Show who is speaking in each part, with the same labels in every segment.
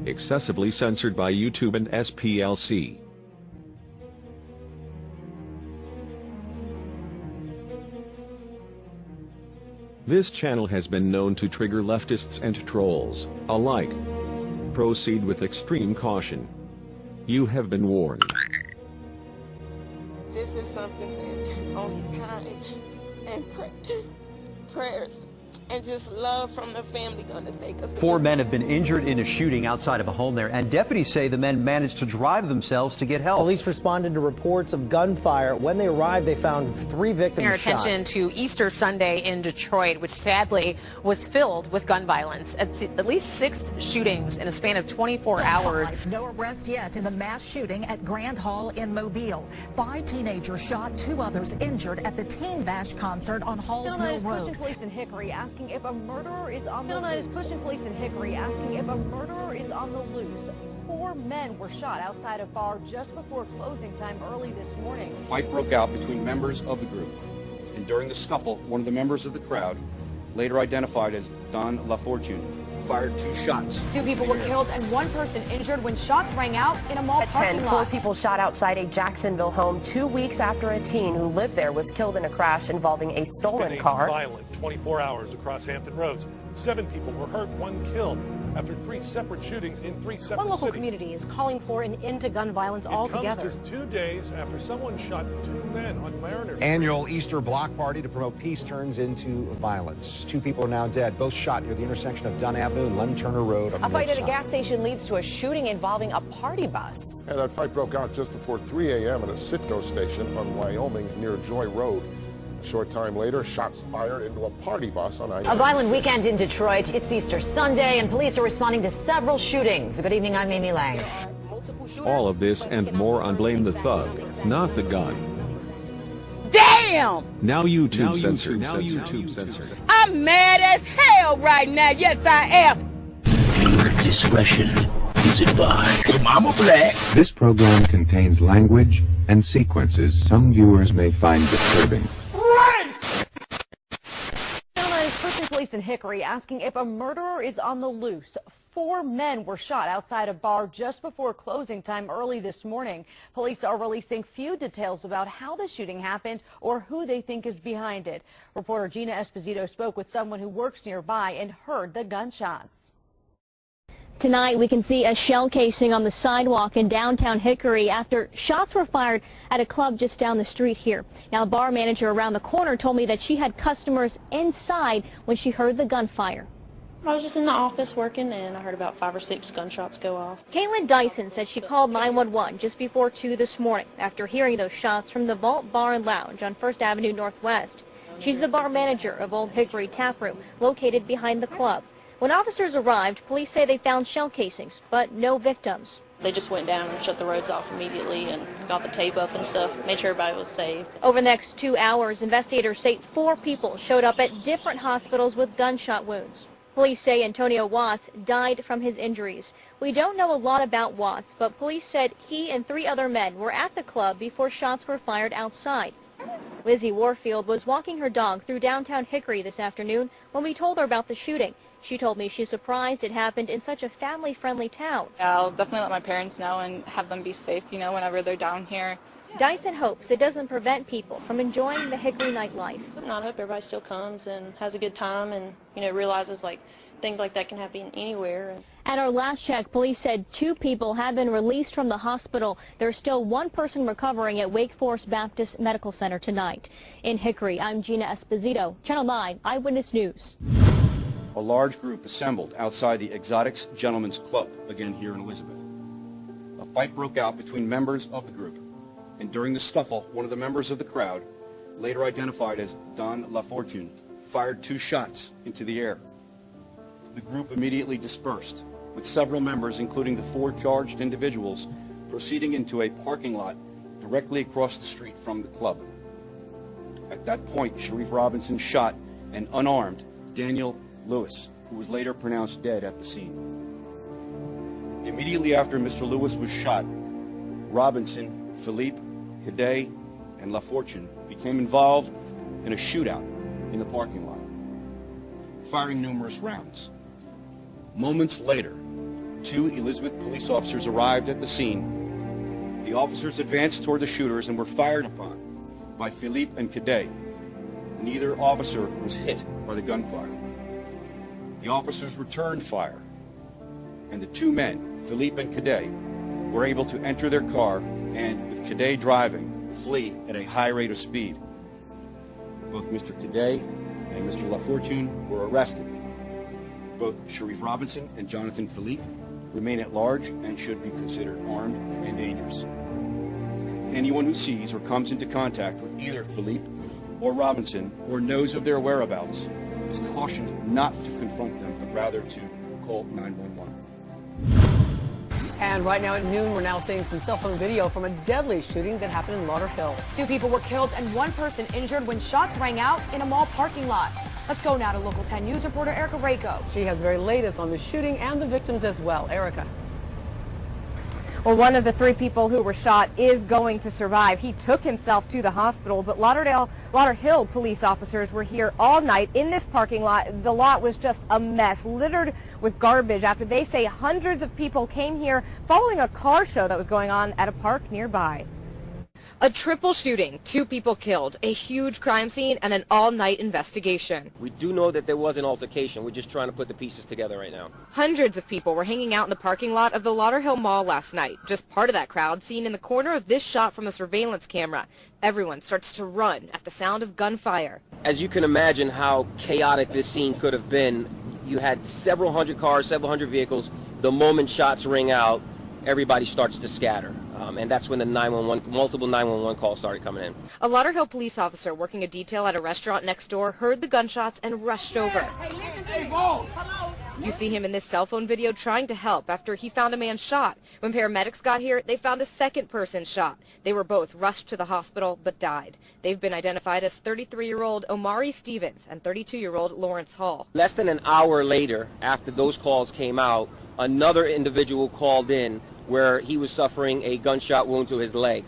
Speaker 1: excessively censored by YouTube and SPLC. This channel has been known to trigger leftists and trolls alike. Proceed with extreme caution. You have been warned.
Speaker 2: This is something that only time and prayers and just love from the family gonna take us.
Speaker 3: 4 men have been injured in a shooting outside of a home there, and deputies say the men managed to drive themselves to get help.
Speaker 4: Police responded to reports of gunfire. When they arrived, they found 3 victims
Speaker 5: Our
Speaker 4: shot.
Speaker 5: attention to Easter Sunday in Detroit, which sadly was filled with gun violence. At least 6 shootings in a span of 24 hours.
Speaker 6: No arrest yet in the mass shooting at Grand Hall in Mobile. 5 teenagers shot, 2 others injured at the Teen Bash concert on Halls Mill Road.
Speaker 7: Police in Hickory asking if a murderer is on the loose. Pushing police in Hickory asking if a murderer is on the loose. 4 men were shot outside a bar just before closing time early this morning.
Speaker 8: A fight broke out between members of the group, and during the scuffle, one of the members of the crowd, later identified as Don LaFortune, fired 2 shots.
Speaker 7: 2 people were killed and 1 person injured when shots rang out in a mall parking lot.
Speaker 9: 4 people shot outside a Jacksonville home 2 weeks after a teen who lived there was killed in a crash involving a stolen car.
Speaker 10: Violent 24 hours across Hampton Roads. 7 people were hurt, 1 killed after 3 separate shootings in 3 separate
Speaker 7: One local
Speaker 10: cities.
Speaker 7: community is calling for an end to gun violence altogether.
Speaker 10: It comes just 2 days after someone shot 2 men on Mariner Street.
Speaker 11: Annual Easter block party to promote peace turns into violence. 2 people are now dead, both shot near the intersection of Dunn Avenue and Lem Turner Road. On
Speaker 9: A fight at a gas station leads to a shooting involving a party bus.
Speaker 12: And that fight broke out just before 3 a.m. at a Citgo station on Wyoming near Joy Road. A short time later, shots fired into a party bus on I-96.
Speaker 6: A violent weekend in Detroit. It's Easter Sunday, and police are responding to several shootings. Good evening, I'm Amy Lang.
Speaker 1: All of this and more on Blame the Thug, Not the Gun.
Speaker 13: Damn!
Speaker 1: Now YouTube censored. Now YouTube censored.
Speaker 13: I'm mad as hell right now. Yes, I am.
Speaker 14: Viewer discretion is advised. Mama Black.
Speaker 15: This program contains language and sequences some viewers may find disturbing.
Speaker 7: Pushing police in Hickory asking if a murderer is on the loose. 4 men were shot outside a bar just before closing time early this morning. Police are releasing few details about how the shooting happened or who they think is behind it. Reporter Gina Esposito spoke with someone who works nearby and heard the gunshots.
Speaker 16: Tonight, we can see a shell casing on the sidewalk in downtown Hickory after shots were fired at a club just down the street here. Now, a bar manager around the corner told me that she had customers inside when she heard the gunfire.
Speaker 17: I was just in the office working, and I heard about 5 or 6 gunshots go off.
Speaker 16: Caitlin Dyson said she called 911 just before 2 this morning after hearing those shots from the Vault Bar and Lounge on 1st Avenue Northwest. She's the bar manager of Old Hickory Tap Room, located behind the club. When officers arrived, police say they found shell casings, but no victims.
Speaker 17: They just went down and shut the roads off immediately and got the tape up and stuff, made sure everybody was safe.
Speaker 16: Over the next 2 hours, investigators say 4 people showed up at different hospitals with gunshot wounds. Police say Antonio Watts died from his injuries. We don't know a lot about Watts, but police said he and 3 other men were at the club before shots were fired outside. Lizzie Warfield was walking her dog through downtown Hickory this afternoon when we told her about the shooting. She told me she's surprised it happened in such a family-friendly town.
Speaker 18: I'll definitely let my parents know and have them be safe, whenever they're down here.
Speaker 16: Dyson hopes it doesn't prevent people from enjoying the Hickory nightlife.
Speaker 17: I hope everybody still comes and has a good time and, realizes things like that can happen anywhere.
Speaker 16: At our last check, police said 2 people have been released from the hospital. There's still 1 person recovering at Wake Forest Baptist Medical Center tonight. In Hickory, I'm Gina Esposito, Channel 9 Eyewitness News.
Speaker 8: A large group assembled outside the Exotics Gentlemen's Club, again here in Elizabeth. A fight broke out between members of the group, and during the scuffle, one of the members of the crowd, later identified as Don LaFortune, fired 2 shots into the air. The group immediately dispersed, with several members, including the 4 charged individuals, proceeding into a parking lot directly across the street from the club. At that point, Sharif Robinson shot an unarmed Daniel Lewis, who was later pronounced dead at the scene. Immediately after Mr. Lewis was shot, Robinson, Philippe, Cadet, and LaFortune became involved in a shootout in the parking lot, firing numerous rounds. Moments later, 2 Elizabeth police officers arrived at the scene. The officers advanced toward the shooters and were fired upon by Philippe and Cadet. Neither officer was hit by the gunfire. The officers returned fire, and the 2 men, Philippe and Cadet, were able to enter their car and, with Cadet driving, flee at a high rate of speed. Both Mr. Cadet and Mr. LaFortune were arrested. Both Sharif Robinson and Jonathan Philippe remain at large and should be considered armed and dangerous. Anyone who sees or comes into contact with either Philippe or Robinson or knows of their whereabouts is cautioned not to confront them, but rather to call 911.
Speaker 19: And right now at noon, we're now seeing some cell phone video from a deadly shooting that happened in Lauderhill.
Speaker 20: 2 people were killed and 1 person injured when shots rang out in a mall parking lot. Let's go now to Local 10 News reporter Erica Rako.
Speaker 19: She has the very latest on the shooting and the victims as well. Erica.
Speaker 21: Well, one of the 3 people who were shot is going to survive. He took himself to the hospital, but Lauderhill police officers were here all night in this parking lot. The lot was just a mess, littered with garbage after they say hundreds of people came here following a car show that was going on at a park nearby.
Speaker 22: A triple shooting, 2 people killed, a huge crime scene, and an all-night investigation.
Speaker 23: We do know that there was an altercation. We're just trying to put the pieces together right now.
Speaker 22: Hundreds of people were hanging out in the parking lot of the Lauderhill Mall last night. Just part of that crowd seen in the corner of this shot from a surveillance camera. Everyone starts to run at the sound of gunfire.
Speaker 23: As you can imagine how chaotic this scene could have been, you had several hundred cars, several hundred vehicles. The moment shots ring out, everybody starts to scatter. And that's when the multiple 911 calls started coming in.
Speaker 22: A Lauderhill police officer working a detail at a restaurant next door heard the gunshots and rushed over. You see him in this cell phone video trying to help after he found a man shot. When paramedics got here, they found a second person shot. They were both rushed to the hospital but died. They've been identified as 33-year-old Omari Stevens and 32-year-old Lawrence Hall.
Speaker 23: Less than an hour later, after those calls came out, another individual called in where he was suffering a gunshot wound to his leg.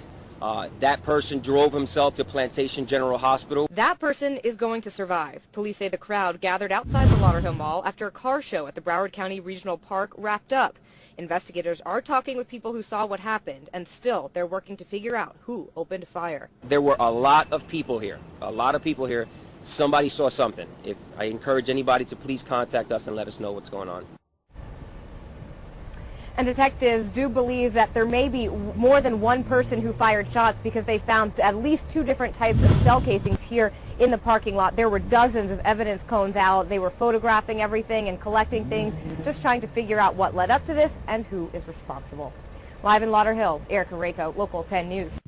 Speaker 23: That person drove himself to Plantation General Hospital.
Speaker 22: That person is going to survive. Police say the crowd gathered outside the Lauderhill Mall after a car show at the Broward County Regional Park wrapped up. Investigators are talking with people who saw what happened, and still they're working to figure out who opened fire.
Speaker 23: There were a lot of people here. Somebody saw something. I encourage anybody to please contact us and let us know what's going on.
Speaker 21: And detectives do believe that there may be more than 1 person who fired shots because they found at least 2 different types of shell casings here in the parking lot. There were dozens of evidence cones out. They were photographing everything and collecting things, just trying to figure out what led up to this and who is responsible. Live in Lauderhill, Erica Rako, Local 10 News.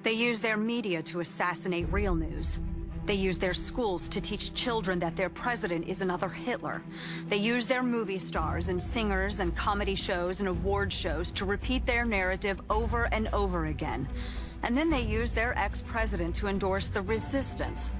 Speaker 24: They use their media to assassinate real news. They use their schools to teach children that their president is another Hitler. They use their movie stars and singers and comedy shows and award shows to repeat their narrative over and over again. And then they use their ex-president to endorse the resistance,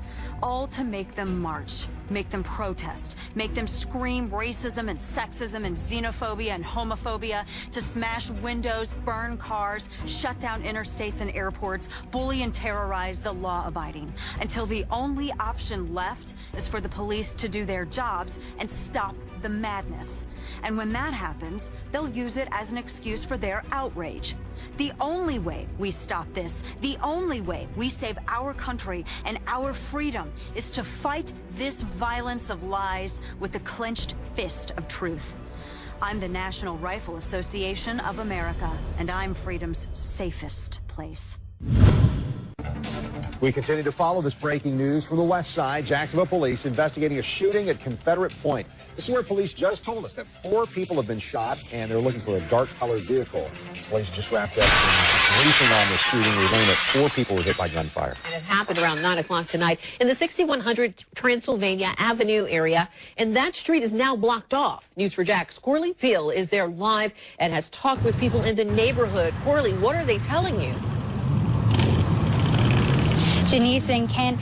Speaker 24: all to make them march, make them protest, make them scream racism and sexism and xenophobia and homophobia, to smash windows, burn cars, shut down interstates and airports, bully and terrorize the law-abiding, until the only option left is for the police to do their jobs and stop the madness. And when that happens, they'll use it as an excuse for their outrage. The only way we stop this, the only way we save our country and our freedom, is to fight this violence of lies with the clenched fist of truth. I'm the National Rifle Association of America, and I'm freedom's safest place.
Speaker 11: We continue to follow this breaking news from the west side. Jacksonville police investigating a shooting at Confederate Point. This is where police just told us that 4 people have been shot, and they're looking for a dark-colored vehicle. Police just wrapped up some briefing on the shooting. We learned that 4 people were hit by gunfire.
Speaker 25: And it happened around 9 o'clock tonight in the 6100 Transylvania Avenue area, and that street is now blocked off. News4Jack's Corley Peel is there live and has talked with people in the neighborhood. Corley, what are they telling you?
Speaker 2: Janice and Ken,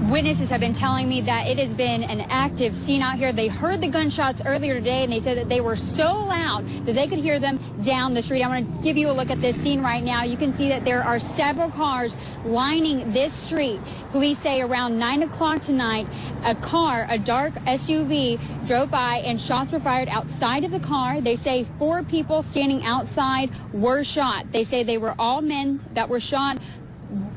Speaker 2: witnesses have been telling me that it has been an active scene out here. They heard the gunshots earlier today, and they said that they were so loud that they could hear them down the street. I want to give you a look at this scene right now. You can see that there are several cars lining this street. Police say around 9 o'clock tonight, a dark SUV, drove by and shots were fired outside of the car. They say 4 people standing outside were shot. They say they were all men that were shot.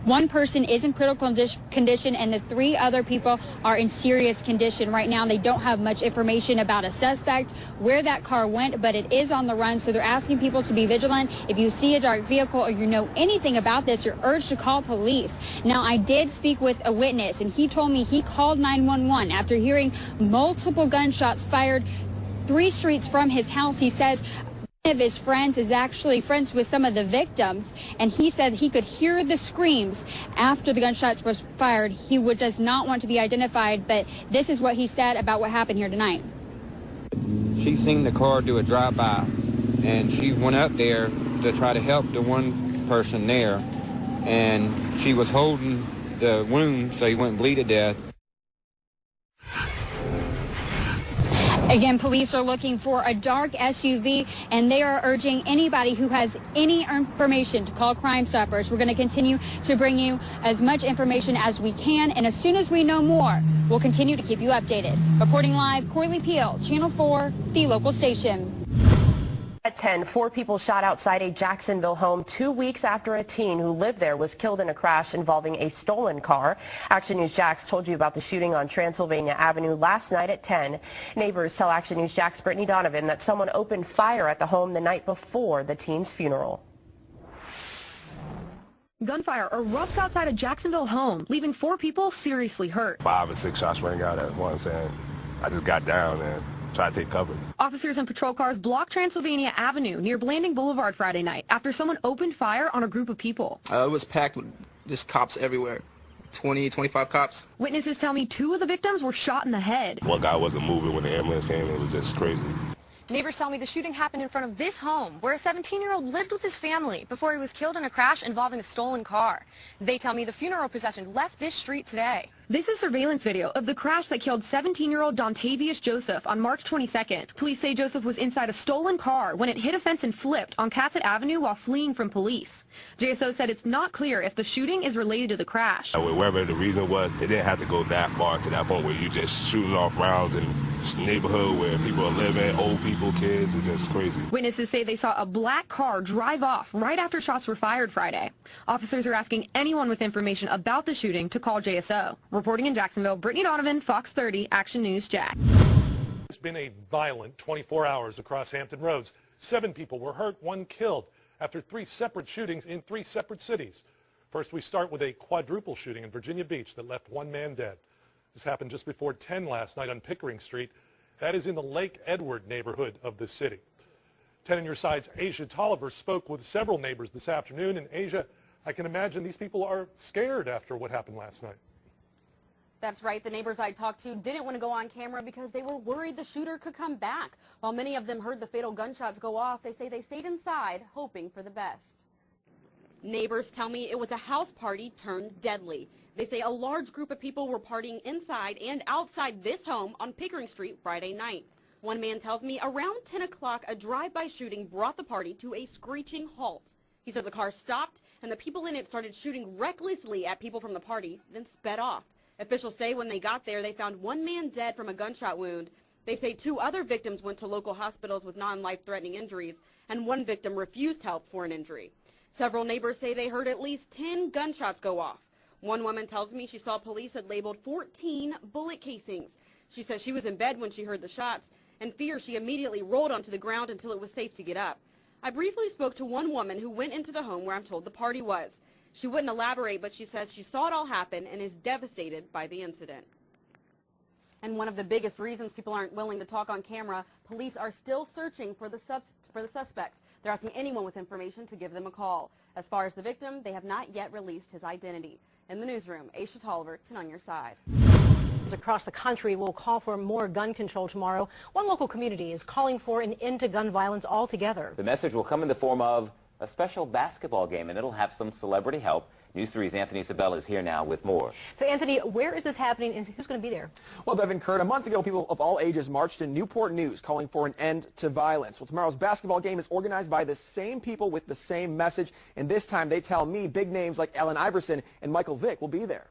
Speaker 2: 1 person is in critical condition, and the 3 other people are in serious condition. Right now, they don't have much information about a suspect, where that car went, but it is on the run, so they're asking people to be vigilant. If you see a dark vehicle or you know anything about this, you're urged to call police. Now, I did speak with a witness, and he told me he called 911 after hearing multiple gunshots fired 3 streets from his house. He says one of his friends is actually friends with some of the victims, and he said he could hear the screams after the gunshots were fired. He does not want to be identified, but this is what he said about what happened here tonight.
Speaker 3: She seen the car do a drive-by, and she went up there to try to help the one person there, and she was holding the wound so he wouldn't bleed to death.
Speaker 2: Again, police are looking for a dark SUV, and they are urging anybody who has any information to call Crime Stoppers. We're going to continue to bring you as much information as we can, and as soon as we know more, we'll continue to keep you updated. Reporting live, Corley Peel, Channel 4, the local station.
Speaker 9: At 10, 4 people shot outside a Jacksonville home 2 weeks after a teen who lived there was killed in a crash involving a stolen car. Action News Jax told you about the shooting on Transylvania Avenue last night at 10. Neighbors tell Action News Jax' Brittany Donovan that someone opened fire at the home the night before the teen's funeral.
Speaker 20: Gunfire erupts outside a Jacksonville home, leaving 4 people seriously hurt.
Speaker 4: 5 or 6 shots rang out at once, and I just got down and tried to take cover.
Speaker 20: Officers and patrol cars blocked Transylvania Avenue near Blanding Boulevard Friday night after someone opened fire on a group of people.
Speaker 5: It was packed with just cops everywhere. 20, 25 cops.
Speaker 20: Witnesses tell me 2 of the victims were shot in the head.
Speaker 4: One guy wasn't moving when the ambulance came. It was just crazy.
Speaker 21: Neighbors tell me the shooting happened in front of this home where a 17-year-old lived with his family before he was killed in a crash involving a stolen car. They tell me the funeral procession left this street today.
Speaker 20: This is surveillance video of the crash that killed 17-year-old Dontavius Joseph on March 22nd. Police say Joseph was inside a stolen car when it hit a fence and flipped on Cassett Avenue while fleeing from police. JSO said it's not clear if the shooting is related to the crash.
Speaker 4: Wherever the reason was, it didn't have to go that far to that point where you just shooting off rounds in this neighborhood where people are living, old people, kids. It's just crazy.
Speaker 20: Witnesses say they saw a black car drive off right after shots were fired Friday. Officers are asking anyone with information about the shooting to call JSO. Reporting in Jacksonville, Brittany Donovan, Fox 30, Action News Jax.
Speaker 10: It's been a violent 24 hours across Hampton Roads. 7 people were hurt, 1 killed after 3 separate shootings in 3 separate cities. First, we start with a quadruple shooting in Virginia Beach that left 1 man dead. This happened just before 10 last night on Pickering Street. That is in the Lake Edward neighborhood of the city. 10 on your side's Asia Tolliver spoke with several neighbors this afternoon. And Asia, I can imagine these people are scared after what happened last night.
Speaker 26: That's right. The neighbors I talked to didn't want to go on camera because they were worried the shooter could come back. While many of them heard the fatal gunshots go off, they say they stayed inside hoping for the best.
Speaker 27: Neighbors tell me it was a house party turned deadly. They say a large group of people were partying inside and outside this home on Pickering Street Friday night. One man tells me around 10 o'clock, a drive-by shooting brought the party to a screeching halt. He says the car stopped and the people in it started shooting recklessly at people from the party, then sped off. Officials say when they got there, they found 1 man dead from a gunshot wound. They say 2 other victims went to local hospitals with non-life-threatening injuries, and 1 victim refused help for an injury. Several neighbors say they heard at least 10 gunshots go off. One woman tells me she saw police had labeled 14 bullet casings. She says she was in bed when she heard the shots. In fear, she immediately rolled onto the ground until it was safe to get up. I briefly spoke to one woman who went into the home where I'm told the party was. She wouldn't elaborate, but she says she saw it all happen and is devastated by the incident.
Speaker 26: And one of the biggest reasons people aren't willing to talk on camera, police are still searching for the suspect. They're asking anyone with information to give them a call. As far as the victim, they have not yet released his identity. In the newsroom, Aisha Tolliver, 10 on your side.
Speaker 28: Across the country will call for more gun control tomorrow. One local community is calling for an end to gun violence altogether.
Speaker 29: The message will come in the form of a special basketball game, and it'll have some celebrity help.
Speaker 1: News 3's Anthony Sabella is here now with more.
Speaker 28: So, Anthony, where is this happening and who's going to be there?
Speaker 6: Well, Devin Kurt, a month ago, people of all ages marched in Newport News calling for an end to violence. Well, tomorrow's basketball game is organized by the same people with the same message, and this time they tell me big names like Allen Iverson and Michael Vick will be there.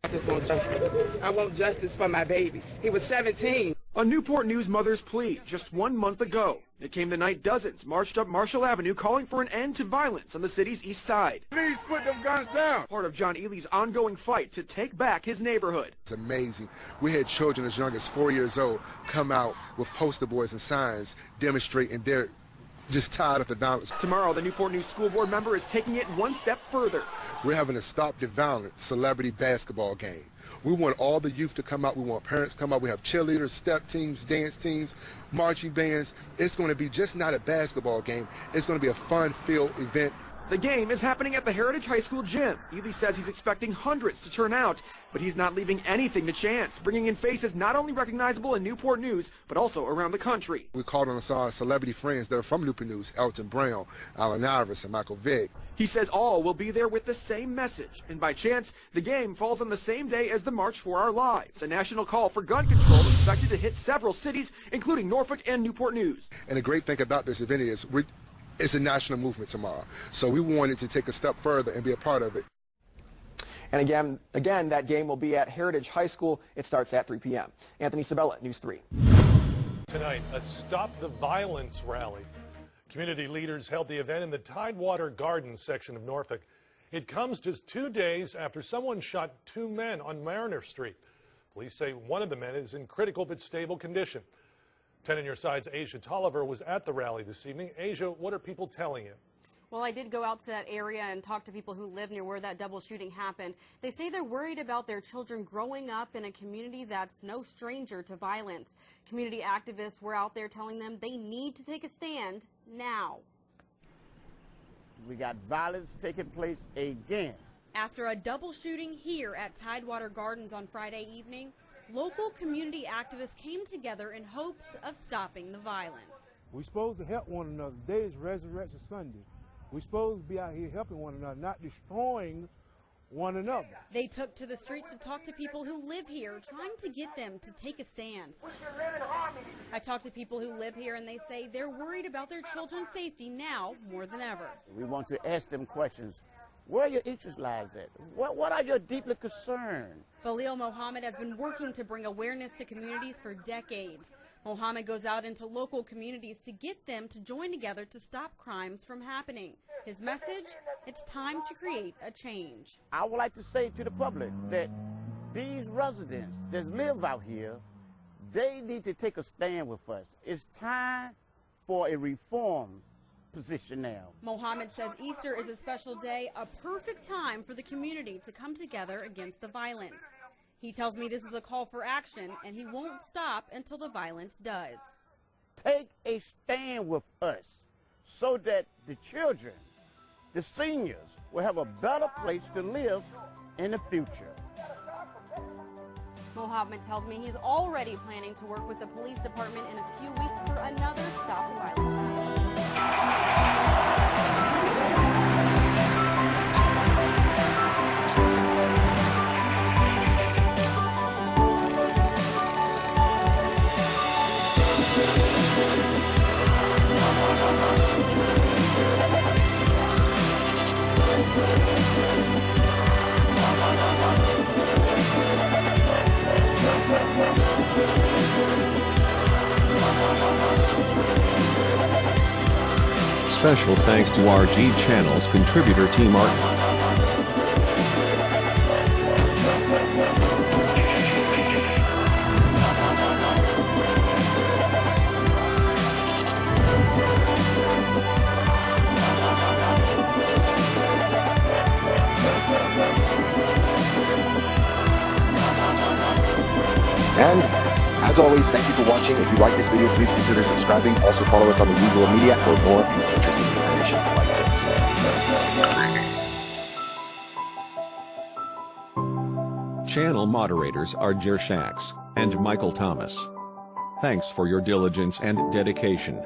Speaker 7: I just want justice. I want justice for my baby. He was 17.
Speaker 6: A Newport News mother's plea just 1 month ago. It came the night dozens marched up Marshall Avenue calling for an end to violence on the city's east side.
Speaker 7: Please put them guns down.
Speaker 6: Part of John Ely's ongoing fight to take back his neighborhood.
Speaker 12: It's amazing. We had children as young as 4 years old come out with poster boards and signs demonstrating they're just tired of the violence.
Speaker 6: Tomorrow, the Newport News School Board member is taking it one step further.
Speaker 12: We're having a Stop the Violence celebrity basketball game. We want all the youth to come out. We want parents to come out. We have cheerleaders, step teams, dance teams, marching bands. It's going to be just not a basketball game. It's going to be a fun-filled event.
Speaker 6: The game is happening at the Heritage High School gym. Ely says he's expecting hundreds to turn out, but he's not leaving anything to chance, bringing in faces not only recognizable in Newport News, but also around the country.
Speaker 12: We called on our celebrity friends that are from Newport News, Elton Brown, Allen Iverson, Michael Vick.
Speaker 6: He says all will be there with the same message, and by chance, the game falls on the same day as the March for Our Lives, a national call for gun control expected to hit several cities, including Norfolk and Newport News.
Speaker 12: And the great thing about this event is it's a national movement tomorrow, so we wanted to take a step further and be a part of it.
Speaker 6: And again, that game will be at Heritage High School. It starts at 3 p.m. Anthony Sabella, News 3.
Speaker 10: Tonight, a Stop the Violence rally. Community leaders held the event in the Tidewater Gardens section of Norfolk. It comes just 2 days after someone shot 2 men on Mariner Street. Police say one of the men is in critical but stable condition. 10 on your side's Asia Tolliver was at the rally this evening. Asia, what are people telling you?
Speaker 26: Well, I did go out to that area and talk to people who live near where that double shooting happened. They say they're worried about their children growing up in a community that's no stranger to violence. Community activists were out there telling them they need to take a stand now.
Speaker 13: We got violence taking place again.
Speaker 26: After a double shooting here at Tidewater Gardens on Friday evening, local community activists came together in hopes of stopping the violence.
Speaker 14: We're supposed to help one another. Today is Resurrection Sunday. We're supposed to be out here helping one another, not destroying one another.
Speaker 26: They took to the streets to talk to people who live here, trying to get them to take a stand. I talked to people who live here, and they say they're worried about their children's safety now more than ever.
Speaker 13: We want to ask them questions. Where your interest lies at? What are your deeply concerned?
Speaker 26: Khalil Mohammed has been working to bring awareness to communities for decades. Mohammed goes out into local communities to get them to join together to stop crimes from happening. His message, it's time to create a change.
Speaker 13: I would like to say to the public that these residents that live out here, they need to take a stand with us. It's time for a reform position now.
Speaker 26: Mohammed says Easter is a special day, a perfect time for the community to come together against the violence. He tells me this is a call for action, and he won't stop until the violence does.
Speaker 13: Take a stand with us so that the children, the seniors, will have a better place to live in the future.
Speaker 26: Mohammed tells me he's already planning to work with the police department in a few weeks for another Stop the Violence.
Speaker 15: Special thanks to our G Channel's contributor Team Art.
Speaker 11: And as always, thank you for watching. If you like this video, please consider subscribing. Also follow us on the usual media for more interesting information like this.
Speaker 15: Channel moderators are Jer Shax and Michael Thomas. Thanks for your diligence and dedication.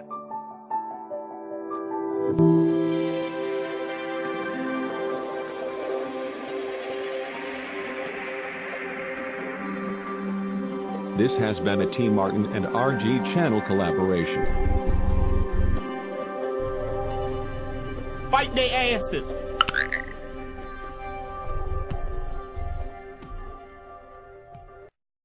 Speaker 15: This has been a T. Martin and RG channel collaboration.
Speaker 8: Fight their asses.